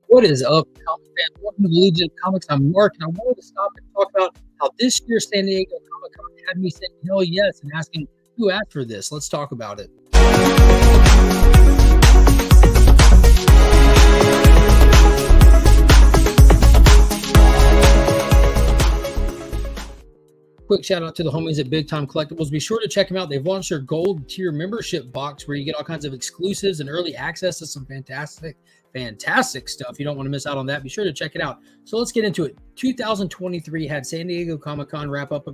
What is up, comic fans? Welcome to the Legion of Comics. I'm Mark, and I wanted to stop and talk about how this year's San Diego Comic Con had me saying hell yes and asking who asked for this. Let's talk about it. Quick shout out to the homies at Big Time Collectibles. Be sure to check them out. They've launched their gold tier membership box where you get all kinds of exclusives and early access to some fantastic stuff. You don't want to miss out on that. Be sure to check it out. So let's get into it. 2023 had San Diego Comic-Con wrap up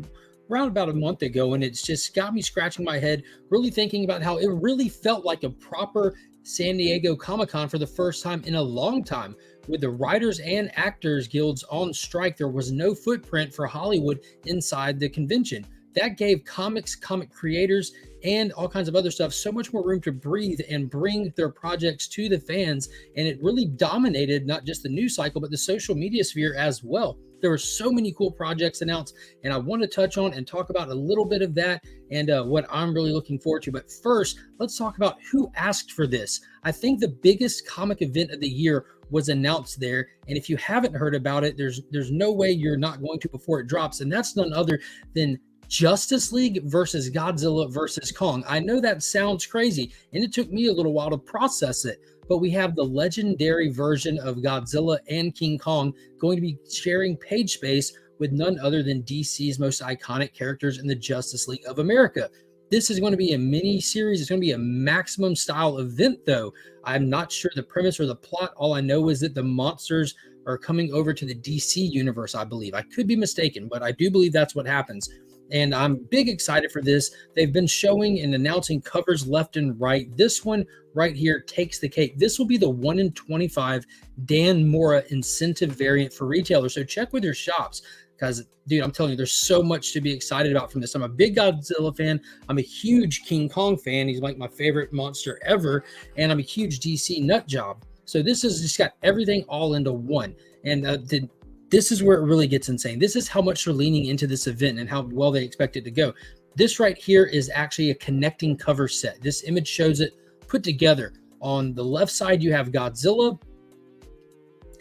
around about a month ago, and it's just got me scratching my head, really thinking about how it really felt like a proper San Diego Comic-Con for the first time in a long time. With the writers and actors guilds on strike, there was no footprint for Hollywood inside the convention. That gave comic creators, and all kinds of other stuff so much more room to breathe and bring their projects to the fans. And it really dominated not just the news cycle, but the social media sphere as well. There were so many cool projects announced, and I want to touch on and talk about a little bit of that and what I'm really looking forward to. But first, let's talk about who asked for this. I think the biggest comic event of the year was announced there, and if you haven't heard about it, there's no way you're not going to before it drops, and that's none other than Justice League versus Godzilla versus Kong. I know that sounds crazy, and it took me a little while to process it, but we have the legendary version of Godzilla and King Kong going to be sharing page space with none other than DC's most iconic characters in the Justice League of America. This is going to be a mini series. It's going to be a maximum style event, though. I'm not sure the premise or the plot. All I know is that the monsters are coming over to the DC universe, I believe. I could be mistaken, but I do believe that's what happens. And I'm big excited for this. They've been showing and announcing covers left and right. This one right here takes the cake. This will be the 1 in 25 Dan Mora incentive variant for retailers. So check with your shops. Because, dude, I'm telling you, there's so much to be excited about from this. I'm a big Godzilla fan. I'm a huge King Kong fan. He's like my favorite monster ever. And I'm a huge DC nut job. So this has just got everything all into one. And this is where it really gets insane. This is how much they're leaning into this event and how well they expect it to go. This right here is actually a connecting cover set. This image shows it put together. On the left side, you have Godzilla.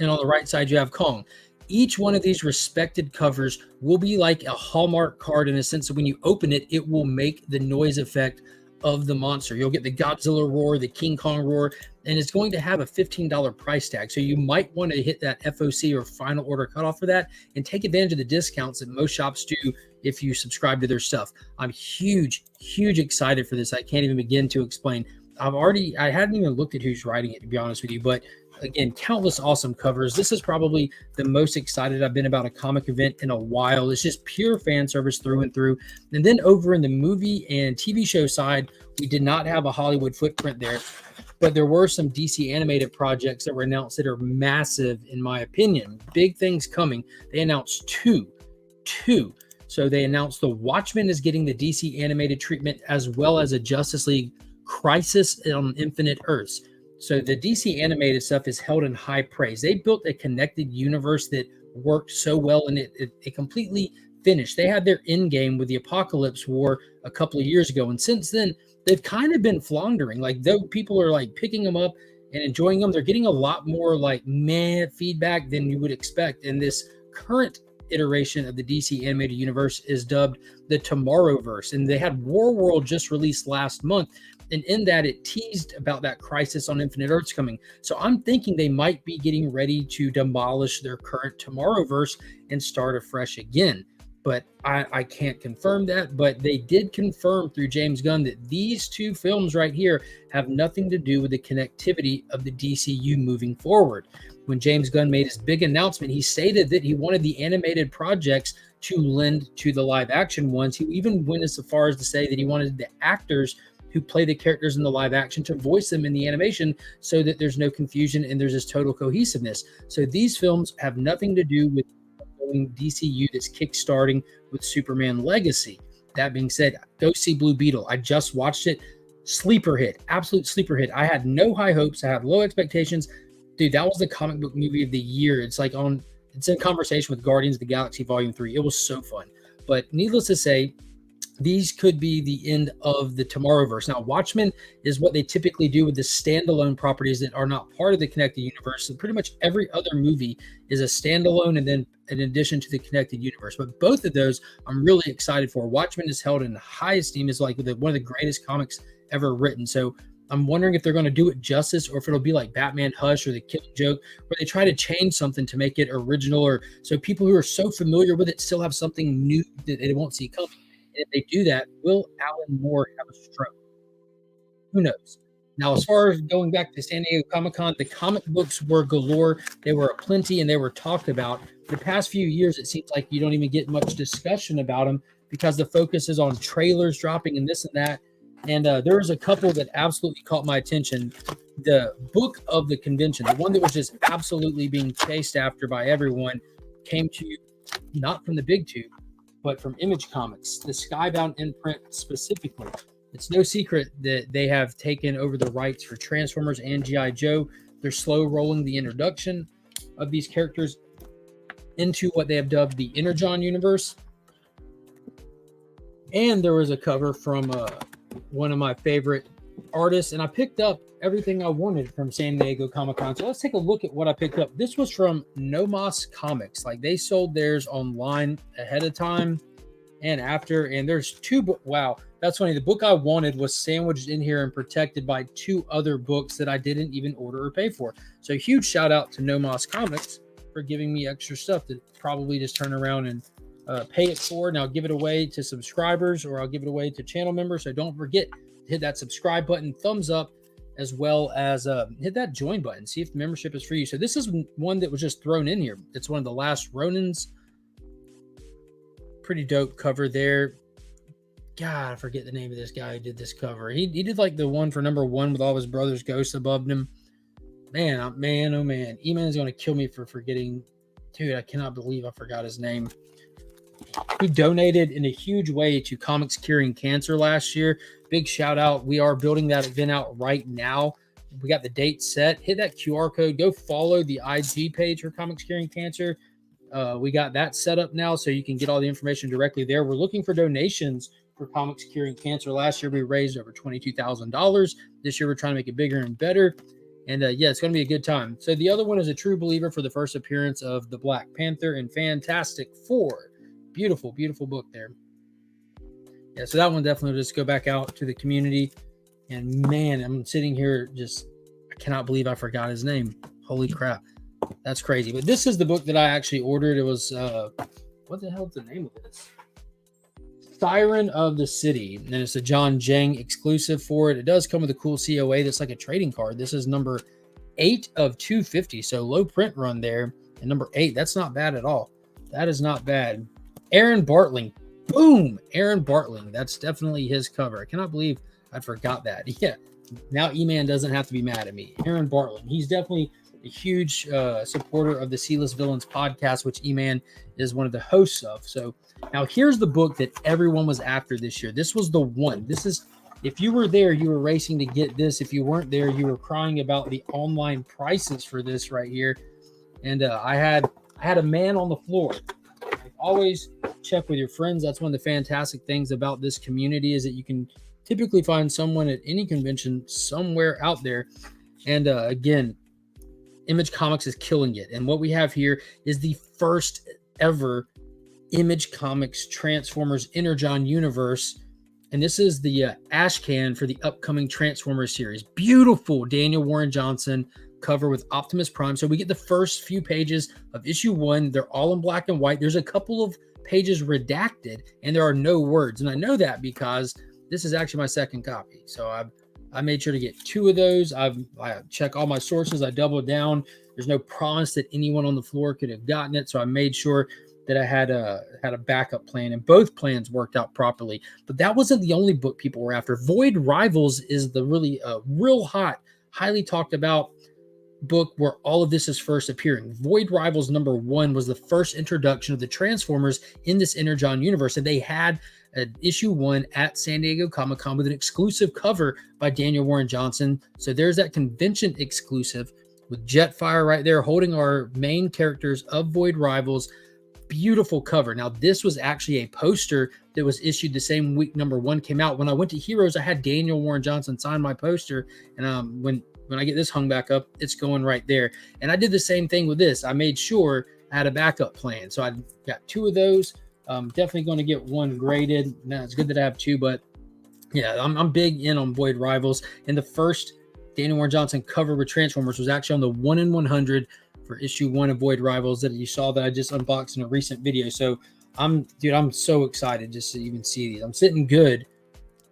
And on the right side, you have Kong. Each one of these respected covers will be like a Hallmark card in a sense that when you open it, it will make the noise effect of the monster. You'll get the Godzilla roar, the King Kong roar, and it's going to have a $15 price tag. So you might want to hit that FOC or final order cutoff for that and take advantage of the discounts that most shops do if you subscribe to their stuff. I'm huge excited for this. I can't even begin to explain. I hadn't even looked at who's writing it, to be honest with you, but again, countless awesome covers. This is probably the most excited I've been about a comic event in a while. It's just pure fan service through and through. And then over in the movie and TV show side, we did not have a Hollywood footprint there, but there were some DC animated projects that were announced that are massive, in my opinion. Big things coming. They announced two. So they announced the Watchmen is getting the DC animated treatment, as well as a Justice League Crisis on Infinite Earths. So the DC animated stuff is held in high praise. They built a connected universe that worked so well, and it completely finished. They had their end game with the Apocalypse War a couple of years ago, and since then they've kind of been floundering. Like, though people are like picking them up and enjoying them, they're getting a lot more like meh feedback than you would expect. And this current iteration of the DC animated universe is dubbed the Tomorrowverse, and they had Warworld just released last month. And in that, it teased about that Crisis on Infinite Earths coming. So I'm thinking they might be getting ready to demolish their current Tomorrowverse and start afresh again. But I can't confirm that. But they did confirm through James Gunn that these two films right here have nothing to do with the connectivity of the DCU moving forward. When James Gunn made his big announcement, he stated that he wanted the animated projects to lend to the live action ones. He even went as far as to say that he wanted the actors who play the characters in the live action to voice them in the animation so that there's no confusion and there's this total cohesiveness. So these films have nothing to do with DCU that's kickstarting with Superman Legacy. That being said, go see Blue Beetle. I just watched it. Sleeper hit, absolute sleeper hit. I had no high hopes. I had low expectations. Dude, that was the comic book movie of the year. It's in conversation with Guardians of the Galaxy Volume 3. It was so fun. But needless to say, these could be the end of the Tomorrowverse. Now, Watchmen is what they typically do with the standalone properties that are not part of the connected universe. So pretty much every other movie is a standalone and then in addition to the connected universe. But both of those I'm really excited for. Watchmen is held in high esteem as like one of the greatest comics ever written. So I'm wondering if they're going to do it justice or if it'll be like Batman Hush or The Killing Joke, where they try to change something to make it original, or so people who are so familiar with it still have something new that they won't see coming. And if they do that, will Alan Moore have a stroke? Who knows? Now, as far as going back to San Diego Comic-Con, the comic books were galore. They were aplenty and they were talked about. The past few years, it seems like you don't even get much discussion about them because the focus is on trailers dropping and this and that. And there was a couple that absolutely caught my attention. The book of the convention, the one that was just absolutely being chased after by everyone, came to you not from the big two, but from Image Comics, the Skybound imprint specifically. It's no secret that they have taken over the rights for Transformers and G.I. Joe. They're slow rolling the introduction of these characters into what they have dubbed the Energon universe. And there was a cover from one of my favorite artists, and I picked up everything I wanted from San Diego Comic-Con. So let's take a look at what I picked up. This was from Nomos Comics. Like, they sold theirs online ahead of time and after, and there's two books. Wow, that's funny. The book I wanted was sandwiched in here and protected by two other books that I didn't even order or pay for. So huge shout out to Nomos Comics for giving me extra stuff to probably just turn around and pay it for, and I'll give it away to subscribers, or I'll give it away to channel members. So don't forget to hit that subscribe button, thumbs up, as well as hit that join button. See if the membership is for you. So this is one that was just thrown in here. It's one of the last Ronins. Pretty dope cover there. God, I forget the name of this guy who did this cover. He did like the one for #1 with all his brothers' ghosts above him. Man, oh man. Eman is going to kill me for forgetting. Dude, I cannot believe I forgot his name. He donated in a huge way to Comics Curing Cancer last year. Big shout out. We are building that event out right now. We got the date set. Hit that QR code. Go follow the IG page for Comics Curing Cancer. We got that set up now so you can get all the information directly there. We're looking for donations for Comics Curing Cancer. Last year, we raised over $22,000. This year, we're trying to make it bigger and better. And yeah, it's going to be a good time. So the other one is A True Believer for the first appearance of the Black Panther and Fantastic Four. Beautiful, beautiful book there. Yeah, so that one definitely will just go back out to the community. And man, I'm sitting here just, I cannot believe I forgot his name. Holy crap. That's crazy. But this is the book that I actually ordered. It was, what the hell is the name of this? Siren of the City. And it's a John Jang exclusive for it. It does come with a cool COA that's like a trading card. This is number 8 of 250. So low print run there. And number 8, that's not bad at all. That is not bad. Aaron Bartling. Boom. Aaron Bartling. That's definitely his cover. I cannot believe I forgot that. Yeah. Now E-Man doesn't have to be mad at me. Aaron Bartling. He's definitely a huge supporter of the C-List Villains podcast, which E-Man is one of the hosts of. So now here's the book that everyone was after this year. This was the one. This is, if you were there, you were racing to get this. If you weren't there, you were crying about the online prices for this right here. And I had a man on the floor. Always check with your friends. That's one of the fantastic things about this community is that you can typically find someone at any convention somewhere out there. And again, Image Comics is killing it. And what we have here is the first ever Image Comics Transformers Energon universe. And this is the ash can for the upcoming Transformers series. Beautiful Daniel Warren Johnson cover with Optimus Prime. So we get the first few pages of issue 1. They're all in black and white. There's a couple of pages redacted and there are no words. And I know that because this is actually my second copy. So I made sure to get 2 of those. I check all my sources. I doubled down. There's no promise that anyone on the floor could have gotten it. So I made sure that I had a backup plan, and both plans worked out properly. But that wasn't the only book people were after. Void Rivals is the really real hot, highly talked about book where all of this is first appearing. Void Rivals #1 was the first introduction of the Transformers in this Energon universe, and they had an issue 1 at San Diego Comic-Con with an exclusive cover by Daniel Warren Johnson. So there's that convention exclusive with Jetfire right there holding our main characters of Void Rivals. beautiful cover. Now, this was actually a poster that was issued the same week number 1 came out. When I went to Heroes, I had Daniel Warren Johnson sign my poster, and when I get this hung back up, it's going right there. And I did the same thing with this. I made sure I had a backup plan. So I got 2 of those. Definitely going to get 1 graded. Now, it's good that I have 2, but yeah, I'm big in on Void Rivals. And the first Daniel Warren Johnson cover with Transformers was actually on the 1 in 100 for issue 1 of Void Rivals that you saw that I just unboxed in a recent video. So I'm so excited just to even see these. I'm sitting good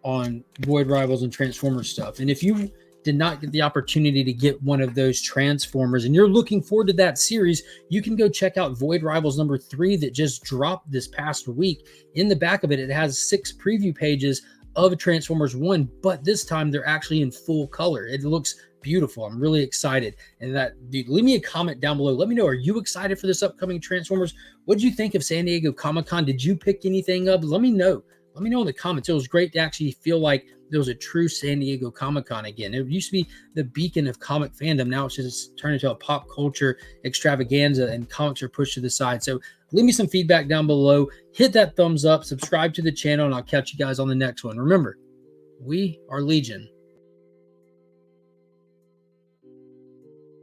on Void Rivals and Transformers stuff. And if you did not get the opportunity to get one of those Transformers and you're looking forward to that series, you can go check out Void Rivals number 3 that just dropped this past week. In the back of it, it has 6 preview pages of Transformers 1, but this time they're actually in full color. It looks beautiful. I'm really excited. And dude, leave me a comment down below. Let me know, are you excited for this upcoming Transformers? What did you think of San Diego Comic-Con? Did you pick anything up? Let me know. Let me know in the comments. It was great to actually feel like there was a true San Diego Comic-Con again. It used to be the beacon of comic fandom. Now it's just turned into a pop culture extravaganza and comics are pushed to the side. So leave me some feedback down below. Hit that thumbs up, subscribe to the channel, and I'll catch you guys on the next one. Remember, we are Legion.